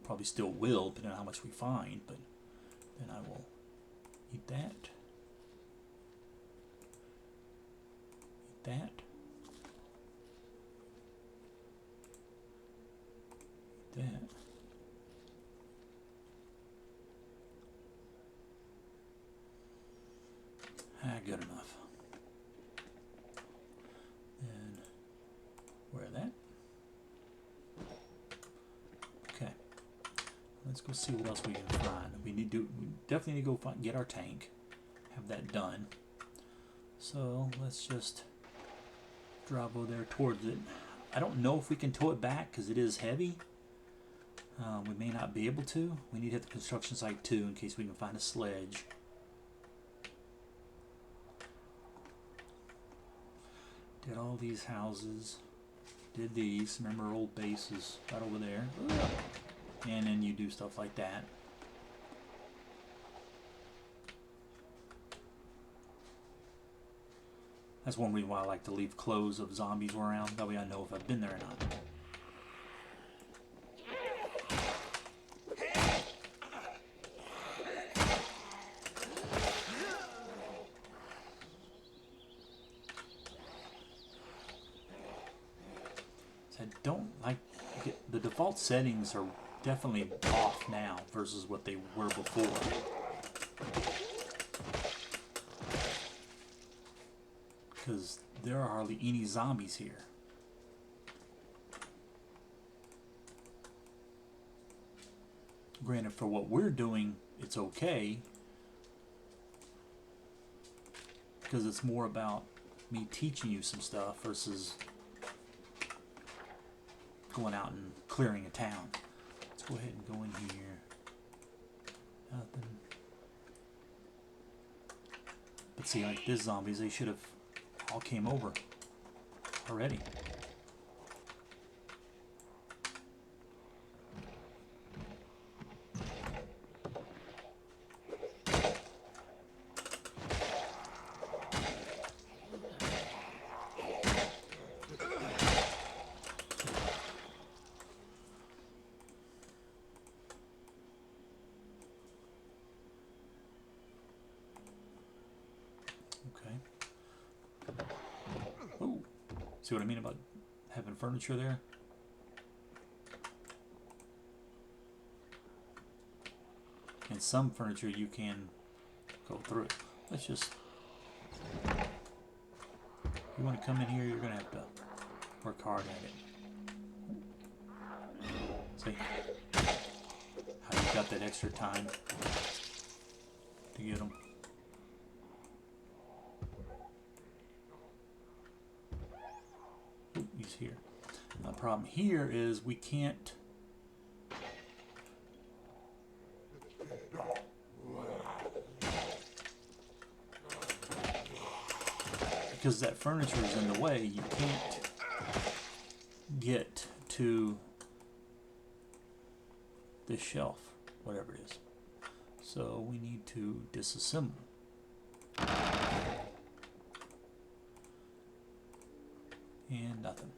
Probably still will, depending on how much we find, but then I will eat that. Eat that. Eat that. Good enough. And wear that. Okay. Let's go see what else we can find. We definitely need to go get our tank. Have that done. So let's just drive over there towards it. I don't know if we can tow it back because it is heavy. We may not be able to. We need to hit the construction site too in case we can find a sledge. Did all these houses. Did these. Remember old bases right over there. And then you do stuff like that. That's one reason why I like to leave clothes of zombies around. That way I know if I've been there or not. So I don't like... The default settings are definitely off now versus what they were before. Because there are hardly any zombies here. Granted, for what we're doing, it's okay. Because it's more about me teaching you some stuff versus going out and clearing a town. Let's go ahead and go in here. Nothing. But see, like this zombies, they should have all came over already. Ooh. See what I mean about having furniture there? And some furniture you can go through it. Let's just... You want to come in here, you're going to have to work hard at it. See how you got that extra time to get them. He's here. The problem here is we can't... Because that furniture is in the way, you can't get to this shelf, whatever it is. So we need to disassemble. And nothing.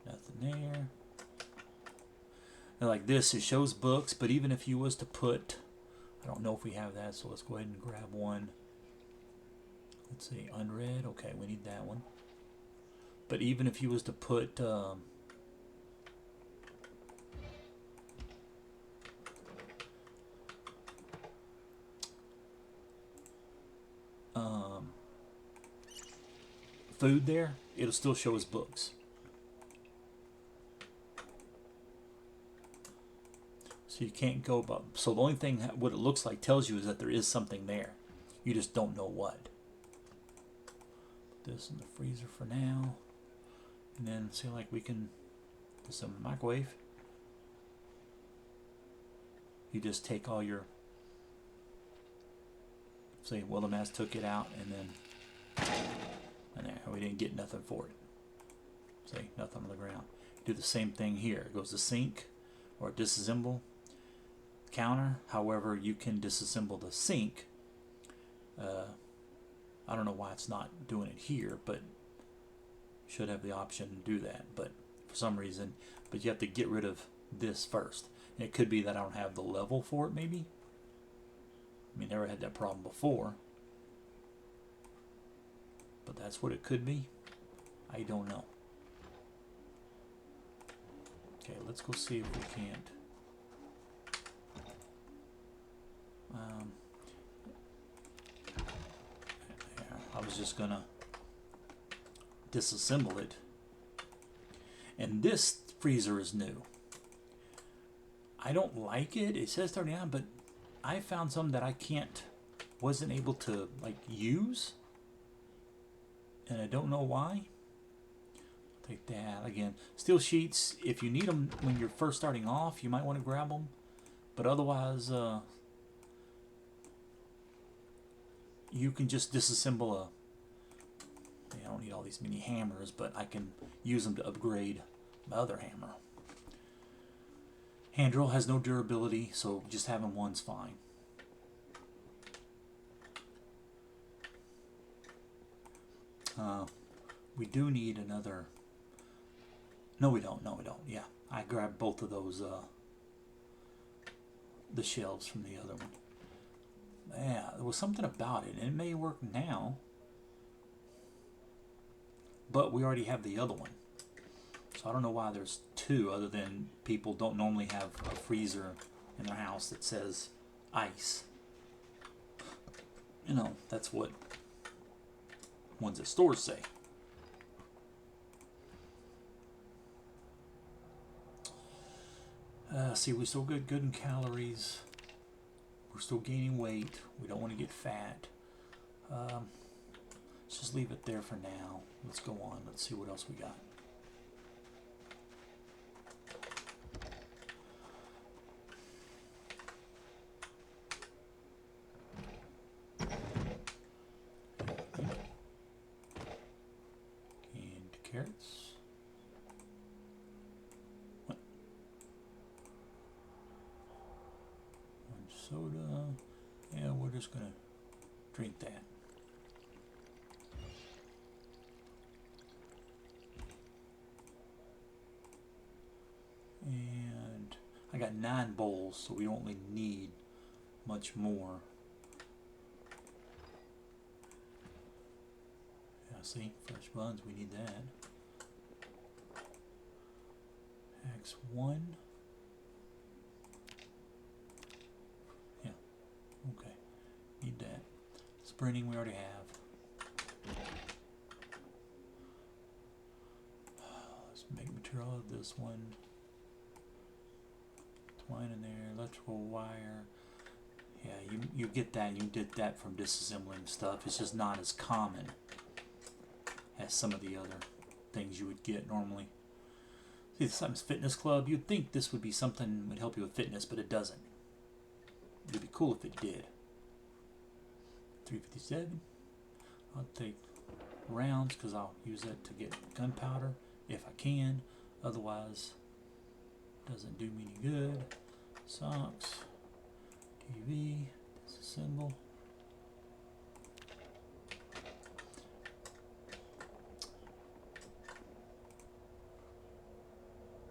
Nothing there. And like this, it shows books, but even if you was to put... I don't know if we have that, so let's go ahead and grab one. Let's see, unread. Okay, we need that one. But even if you was to put... food there, it'll still show us books. So you can't go about... So the only thing, what it looks like tells you is that there is something there. You just don't know what. Put this in the freezer for now. And then see, like, we can do some microwave. You just take all your... See, William took it out and then... And there, we didn't get nothing for it. See, nothing on the ground. Do the same thing here. It goes to sink or disassemble counter. However, you can disassemble the sink. I don't know why it's not doing it here, but should have the option to do that. But for some reason, but you have to get rid of this first. And it could be that I don't have the level for it, maybe. I mean, never had that problem before. But that's what it could be. I don't know. Okay, let's go see if we can't. I was just gonna disassemble it. And this freezer is new. I don't like it. It says 39, but I found some that I wasn't able to like use. And I don't know why. Take that again. Steel sheets, if you need them when you're first starting off, you might want to grab them. But otherwise, you can just disassemble I don't need all these mini hammers, but I can use them to upgrade my other hammer. Hand drill has no durability, so just having one's fine. We do need another. No, we don't. No, we don't. Yeah, I grabbed both of those. The shelves from the other one. Yeah, there was something about it, and it may work now. But we already have the other one. So I don't know why there's two, other than people don't normally have a freezer in their house that says ice. You know, that's what ones at stores say. See, we still get good in calories. We're still gaining weight. We don't want to get fat. Let's just leave it there for now. Let's go on. Let's see what else we got. Canned carrots. What? Orange soda. Yeah, we're just gonna drink that. And I got 9 bowls, so we only need much more. Yeah, see, fresh buns, we need that. Axe 1. Yeah, okay, need that. Sprinting we already have. Let's make material of this one. Twine in there, electrical wire. Yeah, you get that. You did that from disassembling stuff. It's just not as common as some of the other things you would get normally. See, something's fitness club. You'd think this would be something that would help you with fitness, but it doesn't. It'd be cool if it did. 357. I'll take rounds because I'll use that to get gunpowder if I can. Otherwise, doesn't do me any good. Socks. TV. Disassemble.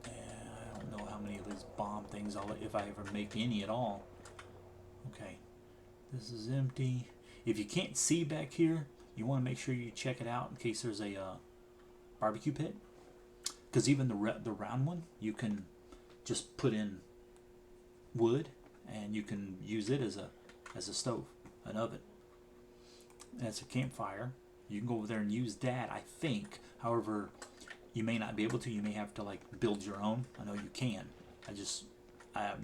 I don't know how many of these bomb things if I ever make any at all. Okay. This is empty. If you can't see back here, you want to make sure you check it out in case there's a barbecue pit. Because even the round one, you can just put in wood and you can use it as a stove, an oven. That's a campfire. You can go over there and use that, I think. However, you may not be able to. You may have to like build your own. I know you can. You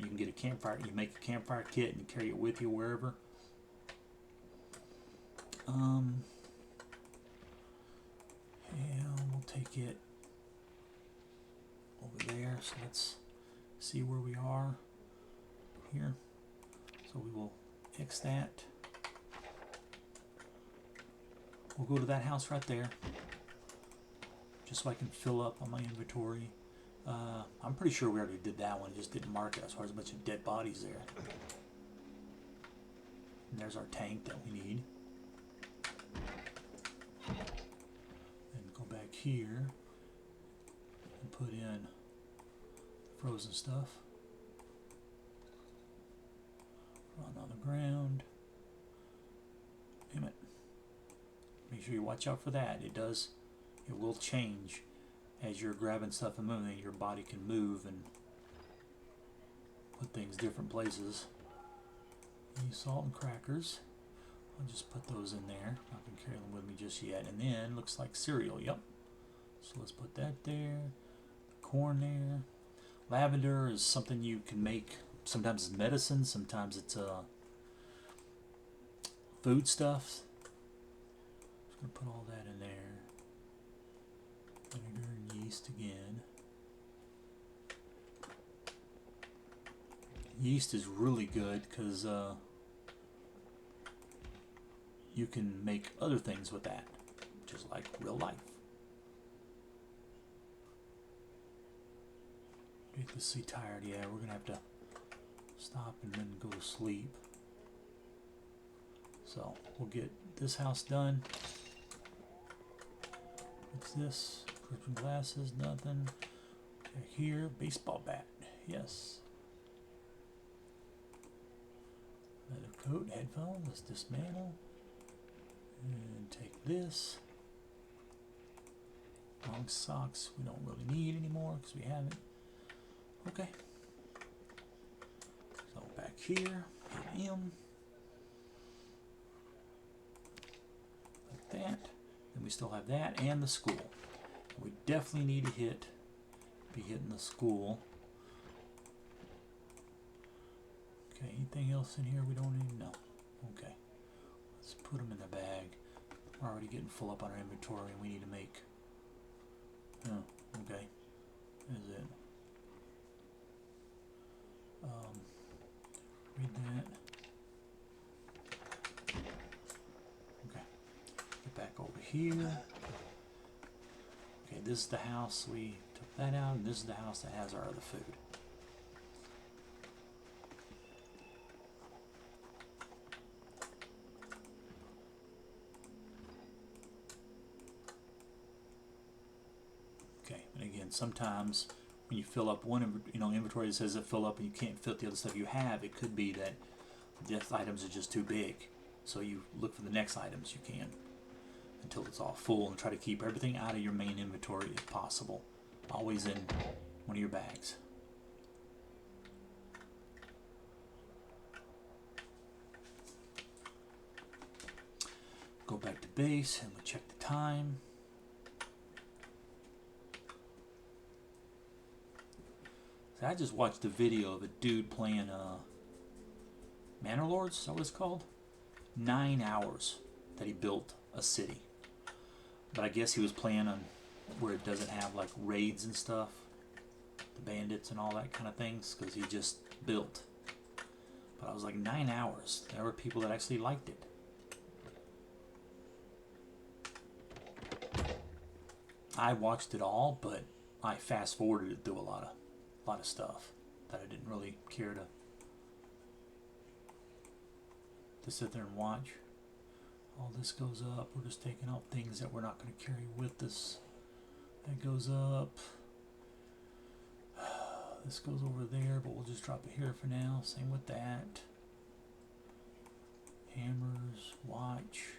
can get a campfire. You make a campfire kit and carry it with you wherever. Yeah, we'll take it over there. So let's see where we are here. So we will X that. We'll go to that house right there, just so I can fill up on my inventory. I'm pretty sure we already did that one, just didn't mark it as far as a bunch of dead bodies there. And there's our tank that we need. And go back here and put in frozen stuff. Run on the ground. Damn it. Make sure you watch out for that. It will change as you're grabbing stuff and moving. Your body can move and put things different places. Use salt and crackers. I'll just put those in there. Not gonna carry them with me just yet. And then looks like cereal. Yep. So let's put that there. Corn there. Lavender is something you can make. Sometimes it's medicine. Sometimes it's food stuff. Just gonna put all that in there. Vinegar and yeast again. Yeast is really good because you can make other things with that, just like real life. Get to see tired. Yeah, we're gonna have to stop and then go to sleep. So we'll get this house done. What's this? Prescription glasses, nothing. Okay, here, baseball bat. Yes. Leather coat, headphones. Let's dismantle. And take this. Long socks we don't really need anymore because we haven't. Okay. So back here, hit M. Like that. Then we still have that and the school. We definitely need to be hitting the school. Okay, anything else in here we don't need? No. Okay. Let's put them in the bag. We're already getting full up on our inventory and we need to make. Oh, okay. Is it? Read that. Okay. Get back over here. Okay, this is the house we took that out, and this is the house that has our other food. Okay, and again, sometimes when you fill up one, inventory that says it fill up and you can't fit the other stuff you have, it could be that the items are just too big. So you look for the next items you can until it's all full, and try to keep everything out of your main inventory if possible. Always in one of your bags. Go back to base and we check the time. So I just watched a video of a dude playing Manor Lords, is that what it's called? 9 hours that he built a city. But I guess he was playing on where it doesn't have like raids and stuff, the bandits and all that kind of things, because he just built. But I was like, 9 hours. There were people that actually liked it. I watched it all, but I fast forwarded it through a lot of stuff that I didn't really care to sit there and watch. All this goes up. We're just taking out things that we're not going to carry with us. That goes up. This goes over there, but we'll just drop it here for now. Same with that. Hammers, watch.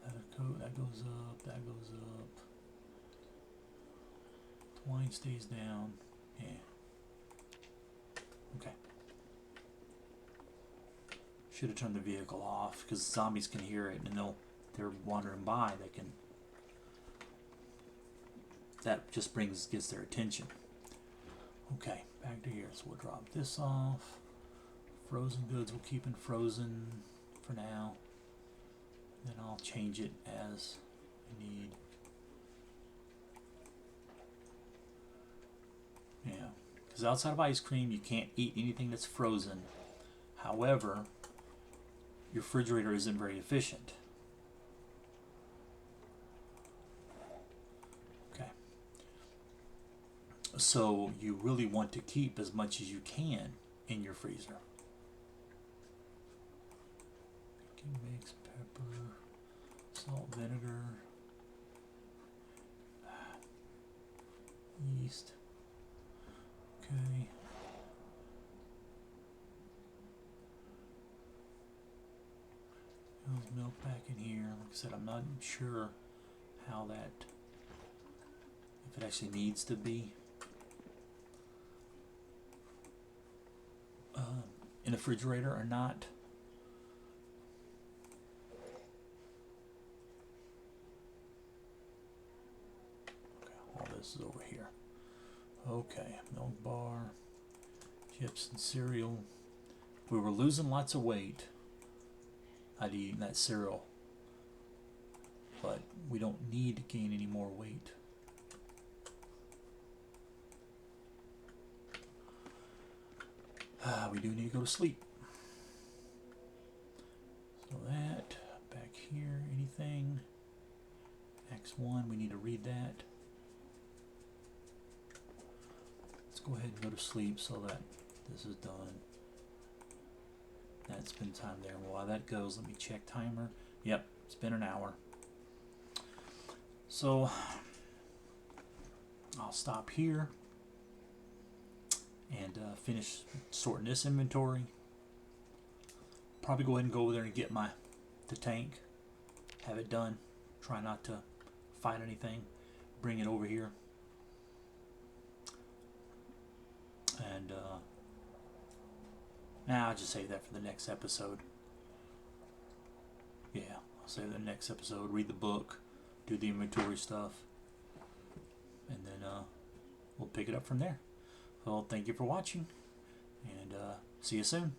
Leather coat, that goes up, that goes up. Twine stays down. Yeah. Okay. Should have turned the vehicle off because zombies can hear it, and they're wandering by. That just gets their attention. Okay, back to here. So we'll drop this off. Frozen goods we'll keep in frozen for now. Then I'll change it as I need. Yeah, because outside of ice cream, you can't eat anything that's frozen. However, your refrigerator isn't very efficient. Okay. So you really want to keep as much as you can in your freezer. Baking mix, pepper, salt, vinegar, yeast. Okay. There's milk back in here. Like I said, I'm not sure how that, if it actually needs to be in the refrigerator or not. Okay, all this is over here. Okay, milk bar, chips and cereal. We were losing lots of weight. I'd eaten that cereal, but we don't need to gain any more weight. We do need to go to sleep. So that, back here, anything? X1, we need to read that. Let's go ahead and go to sleep so that this is done. That spend time there. While that goes, let me check timer. Yep, it's been an hour. So I'll stop here and finish sorting this inventory. Probably go ahead and go over there and get the tank, have it done. Try not to find anything, bring it over here, and I'll just save that for the next episode. Yeah, I'll save the next episode, read the book, do the inventory stuff, and then we'll pick it up from there. Well, thank you for watching, and see you soon.